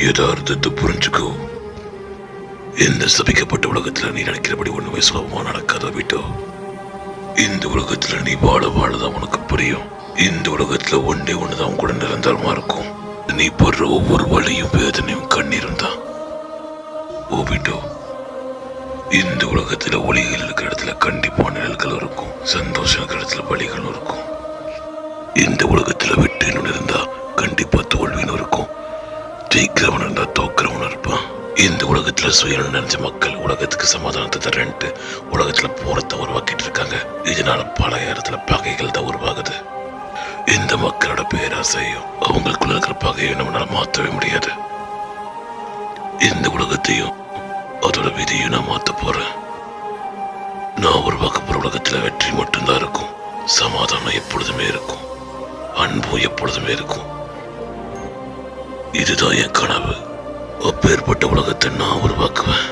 யதார்த்தத்தை புரிஞ்சுக்கோ. இந்த சபிக்கப்பட்ட உலகத்துல நீ நினைக்கிறபடி ஒண்ணுமே சுலபமா நடக்காத விட்டோ. இந்த உலகத்துல நீ வாழதான் உனக்கு புரியும். இந்த உலகத்துல ஒண்ணுதான் கூட நிரந்தரமா இருக்கும். நீ படுற ஒவ்வொரு வலியும் வேதனையும் கண்ணீரும் தான். ஓ விட்டோ, இந்த உலகத்துல ஒளிகள் இருக்கிற இடத்துல கண்டிப்பா நிழல்கள் இருக்கும், சந்தோஷம் இருக்கிற இடத்துல வலிகளும் இருக்கும். இந்த உலகத்துல வெற்றின்னு இருந்தா கண்டிப்பா தோல்வின்னு இருக்கும், ஜெயிக்கிறவன் இருந்தா தோக்கிறவன் இருப்பான். இந்த உலகத்துல சுயநலம் நினைச்ச மக்கள் உலகத்துக்கு சமாதானத்தை தரேன்ட்டு உலகத்துல போரத்தை உருவாக்கிட்டு இருக்காங்க. இதனால பல இடத்துல பகைகள் தான் உருவாகுது. இந்த மக்களோட பேராசையும் அவங்களுக்குள்ள இருக்கிற பகையும் நம்மளால மாற்றவே முடியாது. இந்த உலகத்தையும் அதோட விதியும் நான் மாத்த போறேன். நான் உருவாக்க போற உலகத்துல வெற்றி மட்டும்தான் இருக்கும், சமாதானம் எப்பொழுதுமே இருக்கும், அன்பும் எப்பொழுதுமே இருக்கும். இதுதான் என் கனவு. அப்பேற்பட்ட உலகத்தை நான் உருவாக்குவேன்.